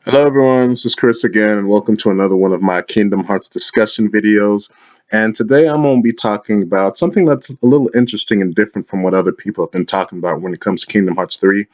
Hello everyone, this is Chris again, and welcome to another one of my Kingdom Hearts discussion videos. And today I'm going to be talking about something that's a little interesting and different from what other people have been talking about when it comes to Kingdom Hearts 3.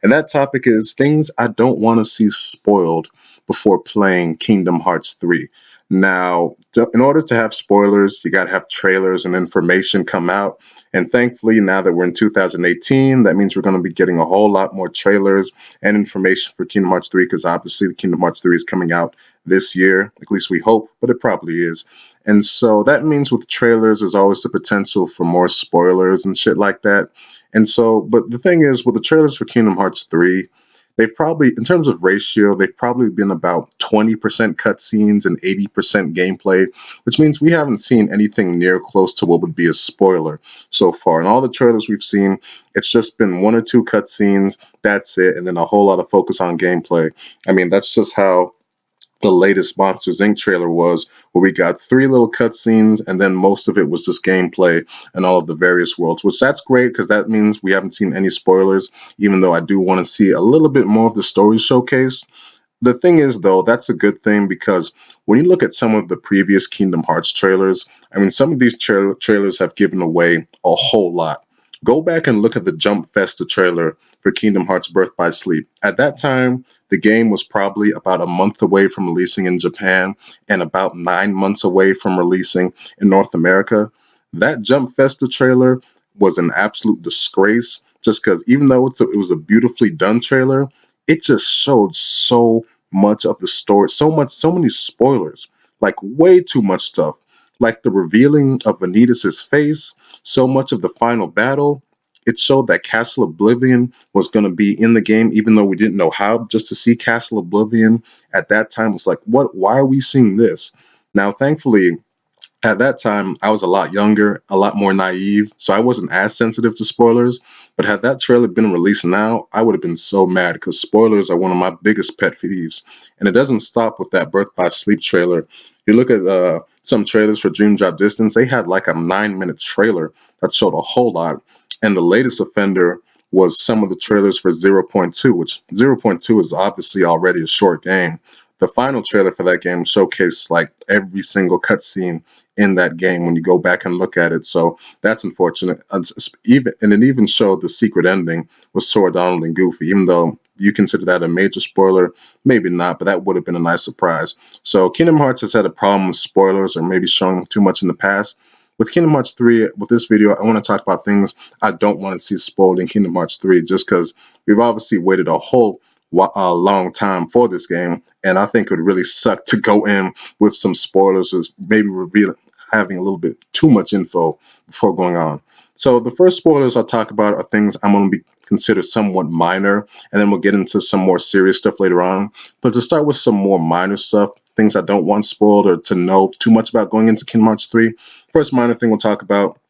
And that topic is things I don't want to see spoiled before playing Kingdom Hearts 3. Now, in order to have spoilers, you got to have trailers and information come out. And thankfully, now that we're in 2018, that means we're going to be getting a whole lot more trailers and information for Kingdom Hearts 3 because obviously the Kingdom Hearts 3 is coming out this year. At least we hope, but it probably is. And so that means with trailers, there's always the potential for more spoilers and shit like that. And so, but the thing is, with the trailers for Kingdom Hearts 3, they've probably, in terms of ratio, they've probably been about 20% cutscenes and 80% gameplay, which means we haven't seen anything near close to what would be a spoiler so far. In all the trailers we've seen, it's just been one or two cutscenes, that's it, and then a whole lot of focus on gameplay. I mean, that's just how the latest Monsters Inc. trailer was, where we got three little cutscenes, and then most of it was just gameplay and all of the various worlds, which that's great because that means we haven't seen any spoilers, even though I do want to see a little bit more of the story showcase. The thing is, though, that's a good thing because when you look at some of the previous Kingdom Hearts trailers, I mean, some of these trailers have given away a whole lot. Go back and look at the Jump Festa trailer for Kingdom Hearts Birth by Sleep. At that time, the game was probably about a month away from releasing in Japan and about 9 months away from releasing in North America. That Jump Festa trailer was an absolute disgrace just because even though it was a beautifully done trailer, it just showed so much of the story, so many spoilers, like way too much stuff, like the revealing of Vanitas' face, so much of the final battle. It showed that Castle Oblivion was going to be in the game, even though we didn't know how. Just to see Castle Oblivion at that time was like, what? Why are we seeing this? Now, thankfully, at that time, I was a lot younger, a lot more naive, so I wasn't as sensitive to spoilers. But had that trailer been released now, I would have been so mad because spoilers are one of my biggest pet peeves. And it doesn't stop with that Birth by Sleep trailer. You look at some trailers for Dream Drop Distance, they had like a 9 minute trailer that showed a whole lot. And the latest offender was some of the trailers for zero point 0.2, which zero point 0.2 is obviously already a short game. The final trailer for that game showcased like every single cutscene in that game when you go back and look at it. So that's unfortunate. Even and it even showed the secret ending with Sora, Donald, and Goofy. Even though you consider that a major spoiler, maybe not, but that would have been a nice surprise. So Kingdom Hearts has had a problem with spoilers or maybe showing too much in the past. With Kingdom Hearts 3, with this video, I want to talk about things I don't want to see spoiled in Kingdom Hearts 3, just because we've obviously waited a long time for this game, and I think it would really suck to go in with some spoilers or maybe reveal having a little bit too much info before going on. So the first spoilers I'll talk about are things I'm going to be considered somewhat minor, and then we'll get into some more serious stuff later on. But to start with some more minor stuff, things I don't want spoiled or to know too much about going into Kingdom Hearts 3. First minor thing we'll talk about,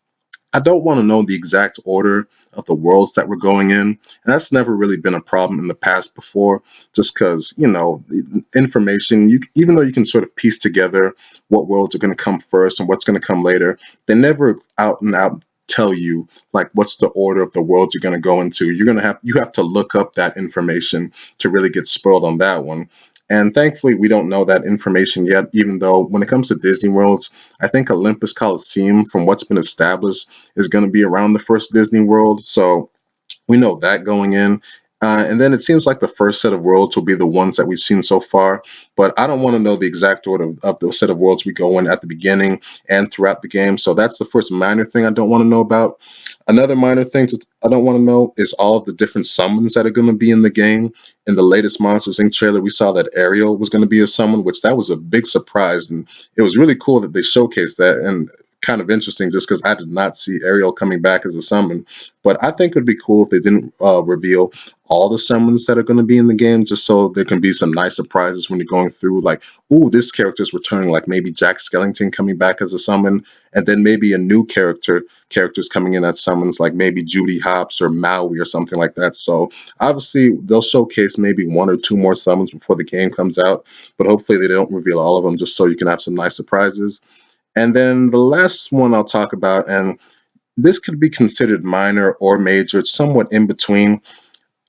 I don't want to know the exact order of the worlds that we're going in. And that's never really been a problem in the past before, just because, information, even though you can sort of piece together what worlds are going to come first and what's going to come later, they never out and out tell you like what's the order of the worlds you're going to go into. You have to look up that information to really get spoiled on that one. And thankfully, we don't know that information yet, even though when it comes to Disney worlds, I think Olympus Coliseum, from what's been established, is going to be around the first Disney World. So we know that going in. And then it seems like the first set of worlds will be the ones that we've seen so far. But I don't want to know the exact order of the set of worlds we go in at the beginning and throughout the game. So that's the first minor thing I don't want to know about. Another minor thing I don't want to know is all of the different summons that are going to be in the game. In the latest Monsters Inc. trailer, we saw that Ariel was going to be a summon, which that was a big surprise. And it was really cool that they showcased that. And kind of interesting just because I did not see Ariel coming back as a summon. But I think it would be cool if they didn't reveal all the summons that are going to be in the game, just so there can be some nice surprises when you're going through, like, ooh, this character's returning, like maybe Jack Skellington coming back as a summon, and then maybe a new characters coming in as summons, like maybe Judy Hopps or Maui or something like that. So obviously they'll showcase maybe one or two more summons before the game comes out, but hopefully they don't reveal all of them, just so you can have some nice surprises. And then the last one I'll talk about, and this could be considered minor or major, it's somewhat in between.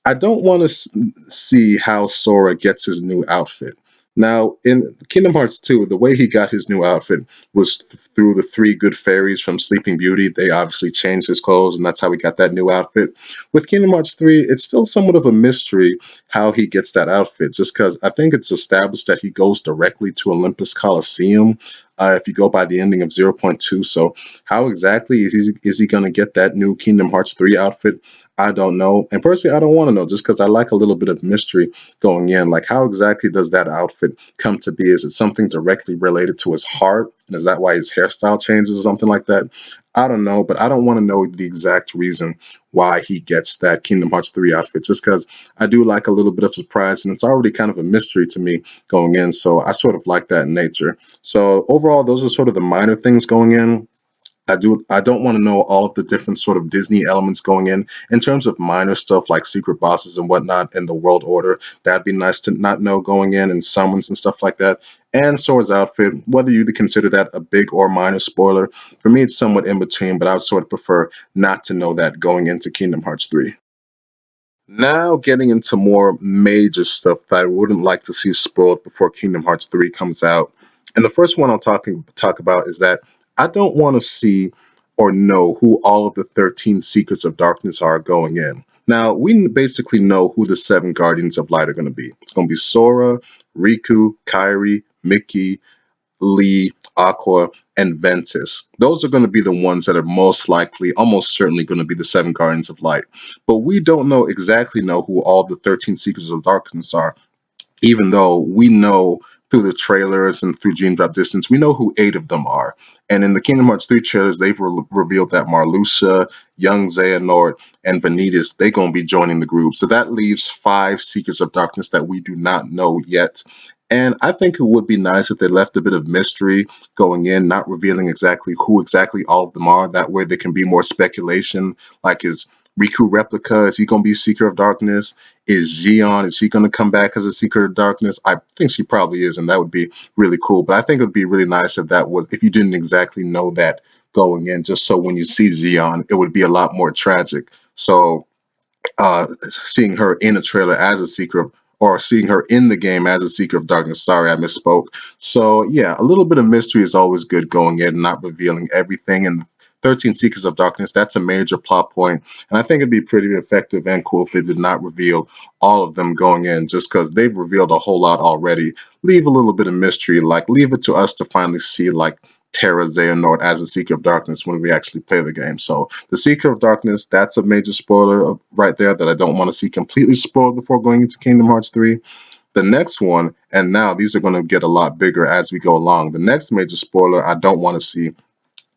I don't want to see how Sora gets his new outfit. Now, in Kingdom Hearts 2, the way he got his new outfit was through the three good fairies from Sleeping Beauty. They obviously changed his clothes, and that's how he got that new outfit. With Kingdom Hearts 3, it's still somewhat of a mystery how he gets that outfit, just because I think it's established that he goes directly to Olympus Coliseum. If you go by the ending of zero point 0.2. So, how exactly is he going to get that new Kingdom Hearts 3 outfit? I don't know. And personally, I don't want to know just because I like a little bit of mystery going in. Like, how exactly does that outfit come to be? Is it something directly related to his heart? And is that why his hairstyle changes or something like that? I don't know, but I don't want to know the exact reason why he gets that Kingdom Hearts 3 outfit just because I do like a little bit of surprise and it's already kind of a mystery to me going in. So I sort of like that in nature. So overall, those are sort of the minor things going in. I don't want to know all of the different sort of Disney elements going in terms of minor stuff like secret bosses and whatnot in the world order. That'd be nice to not know going in and summons and stuff like that. And Sora's outfit, whether you consider that a big or minor spoiler, for me it's somewhat in between, but I would sort of prefer not to know that going into Kingdom Hearts 3. Now getting into more major stuff that I wouldn't like to see spoiled before Kingdom Hearts 3 comes out. And the first one I'll talk about is that I don't want to see or know who all of the 13 Secrets of Darkness are going in. Now, we basically know who the seven Guardians of Light are going to be. It's going to be Sora, Riku, Kairi, Mickey, Lee, Aqua, and Ventus. Those are going to be the ones that are most likely, almost certainly, going to be the seven Guardians of Light. But we don't know who all the 13 Secrets of Darkness are, even though we know through the trailers and through Gene Drop Distance, we know who eight of them are. And in the Kingdom Hearts 3 trailers, they've revealed that Marluxia, young Xehanort, and Vanitas, they're going to be joining the group. So that leaves five Secrets of Darkness that we do not know yet. And I think it would be nice if they left a bit of mystery going in, not revealing exactly who exactly all of them are. That way there can be more speculation, like is Riku Replica, is he going to be Seeker of Darkness? Is Xion, is she going to come back as a Secret of Darkness? I think she probably is, and that would be really cool. But I think it would be really nice if that was, if you didn't exactly know that going in, just so when you see Xion, it would be a lot more tragic. So seeing her in a trailer as a secret or seeing her in the game as a Seeker of Darkness. Sorry, I misspoke. So yeah, a little bit of mystery is always good going in, not revealing everything. And 13 Seekers of Darkness, that's a major plot point. And I think it'd be pretty effective and cool if they did not reveal all of them going in, just because they've revealed a whole lot already. Leave a little bit of mystery, like leave it to us to finally see like Terra Xehanort as a Seeker of Darkness when we actually play the game. So the Seeker of Darkness, that's a major spoiler right there that I don't want to see completely spoiled before going into Kingdom Hearts 3. The next one, and now these are going to get a lot bigger as we go along. The next major spoiler I don't want to see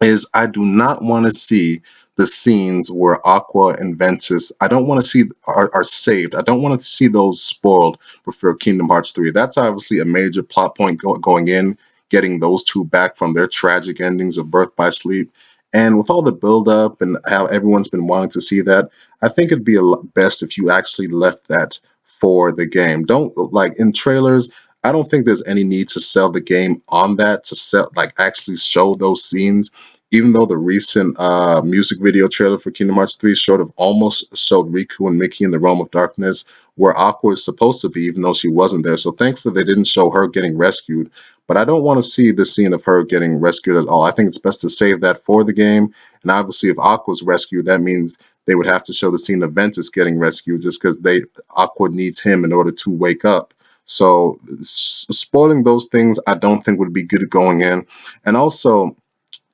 is I do not want to see the scenes where Aqua and Ventus, I don't want to see are saved. I don't want to see those spoiled before Kingdom Hearts 3. That's obviously a major plot point going in, getting those two back from their tragic endings of Birth by Sleep. And with all the build up and how everyone's been wanting to see that, I think it'd be best if you actually left that for the game. Don't like in trailers. I don't think there's any need to sell the game on that to sell like actually show those scenes. Even though the recent music video trailer for Kingdom Hearts 3 sort of almost showed Riku and Mickey in the Realm of Darkness, where Aqua is supposed to be, even though she wasn't there. So thankfully they didn't show her getting rescued. But I don't want to see the scene of her getting rescued at all. I think it's best to save that for the game. And obviously, if Aqua's rescued, that means they would have to show the scene of Ventus getting rescued, just because they Aqua needs him in order to wake up. So spoiling those things, I don't think would be good going in. And also,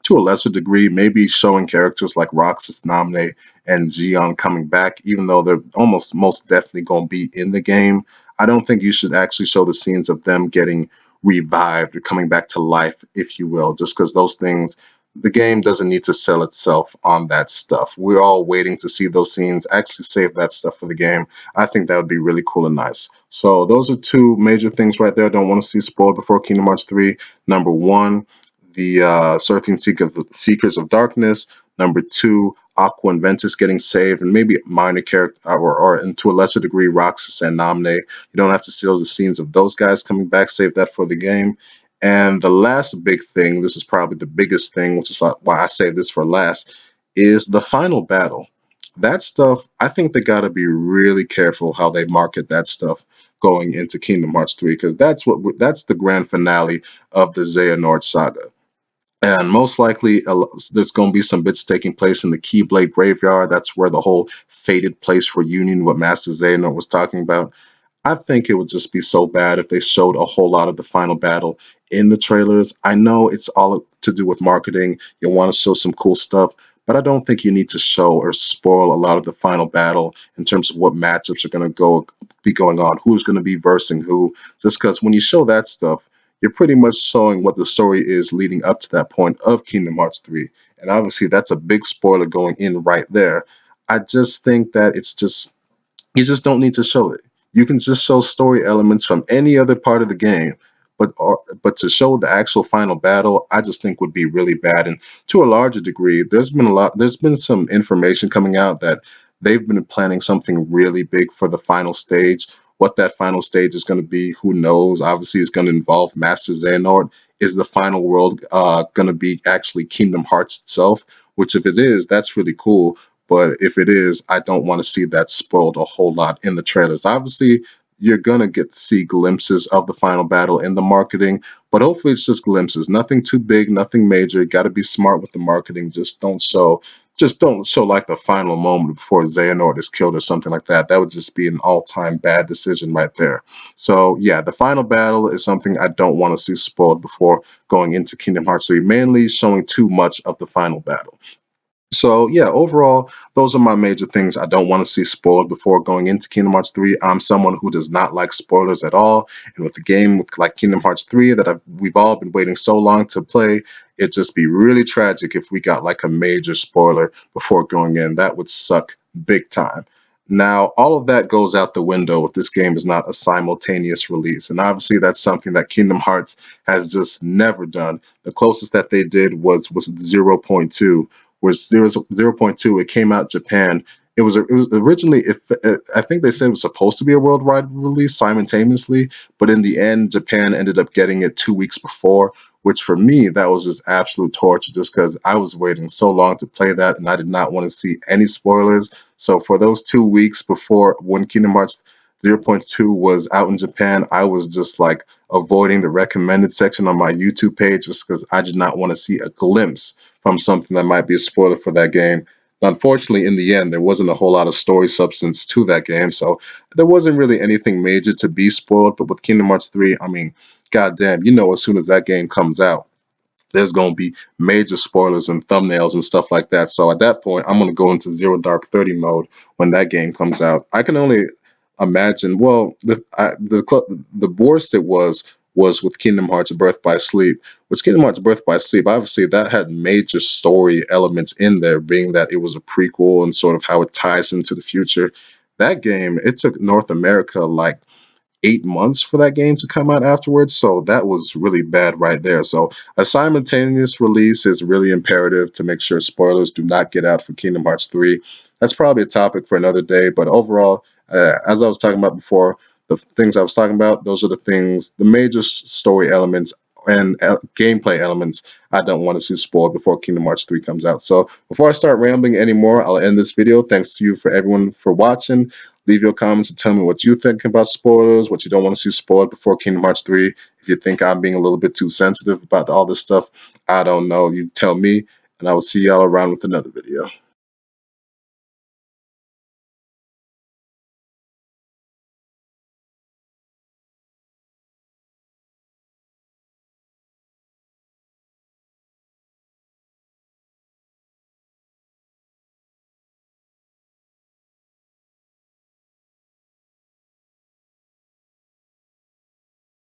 to a lesser degree, maybe showing characters like Roxas, Namne, and Xion coming back, even though they're almost most definitely going to be in the game. I don't think you should actually show the scenes of them getting revived or coming back to life, if you will, just because those things, the game doesn't need to sell itself on that stuff. We're all waiting to see those scenes. Actually, save that stuff for the game. I think that would be really cool and nice. So, those are two major things right there I don't want to see spoiled before Kingdom Hearts 3. Number one, the Seekers of Darkness. Number two, Aqua and Ventus getting saved, and maybe minor character, or and to a lesser degree, Roxas and Namne. You don't have to see the scenes of those guys coming back. Save that for the game. And the last big thing, this is probably the biggest thing, which is why I save this for last, is the final battle. That stuff, I think they got to be really careful how they market that stuff going into Kingdom Hearts 3, because that's the grand finale of the Xehanort saga. And most likely, there's going to be some bits taking place in the Keyblade Graveyard. That's where the whole fated place reunion, what Master Xehanort was talking about. I think it would just be so bad if they showed a whole lot of the final battle in the trailers. I know it's all to do with marketing. You want to show some cool stuff, but I don't think you need to show or spoil a lot of the final battle in terms of what matchups are going to be going on, who's going to be versing who. Just because when you show that stuff, you're pretty much showing what the story is leading up to that point of Kingdom Hearts 3. And obviously, that's a big spoiler going in right there. I just think that it's just you just don't need to show it. You can just show story elements from any other part of the game, but to show the actual final battle, I just think would be really bad. And to a larger degree, there's been some information coming out that they've been planning something really big for the final stage. What that final stage is going to be, who knows? Obviously, it's going to involve Master Xehanort. Is the final world going to be actually Kingdom Hearts itself? Which, if it is, that's really cool. But if it is, I don't want to see that spoiled a whole lot in the trailers. Obviously, you're gonna get to see glimpses of the final battle in the marketing, but hopefully it's just glimpses. Nothing too big, nothing major. Got to be smart with the marketing. Just don't show like the final moment before Xehanort is killed or something like that. That would just be an all-time bad decision right there. So yeah, the final battle is something I don't want to see spoiled before going into Kingdom Hearts 3, mainly showing too much of the final battle. So yeah, overall, those are my major things I don't want to see spoiled before going into Kingdom Hearts 3. I'm someone who does not like spoilers at all, and with a game like Kingdom Hearts 3 that we've all been waiting so long to play, it'd just be really tragic if we got like a major spoiler before going in. That would suck big time. Now, all of that goes out the window if this game is not a simultaneous release, and obviously that's something that Kingdom Hearts has just never done. The closest that they did was zero point 0.2, was 0.2. It came out Japan. It was originally, I think they said it was supposed to be a worldwide release simultaneously, but in the end, Japan ended up getting it 2 weeks before. Which for me, that was just absolute torture, just because I was waiting so long to play that, and I did not want to see any spoilers. So for those 2 weeks before when Kingdom Hearts 0.2 was out in Japan, I was just like avoiding the recommended section on my YouTube page just because I did not want to see a glimpse from something that might be a spoiler for that game. Unfortunately, in the end, there wasn't a whole lot of story substance to that game, so there wasn't really anything major to be spoiled. But with Kingdom Hearts 3, I mean, goddamn, as soon as that game comes out, there's going to be major spoilers and thumbnails and stuff like that. So at that point, I'm going to go into Zero Dark 30 mode when that game comes out. I can only imagine. Well, the worst it was with Kingdom Hearts Birth by Sleep. With Kingdom Hearts Birth by Sleep, obviously that had major story elements in there, being that it was a prequel and sort of how it ties into the future. That game, it took North America like 8 months for that game to come out afterwards. So that was really bad right there. So a simultaneous release is really imperative to make sure spoilers do not get out for Kingdom Hearts 3. That's probably a topic for another day. But overall, as I was talking about before, the things I was talking about, those are the things, the major story elements and gameplay elements I don't want to see spoiled before Kingdom Hearts 3 comes out. So before I start rambling anymore, I'll end this video. Thanks to you for everyone for watching. Leave your comments and tell me what you think about spoilers, what you don't want to see spoiled before Kingdom Hearts 3. If you think I'm being a little bit too sensitive about all this stuff, I don't know. You tell me, and I will see y'all around with another video.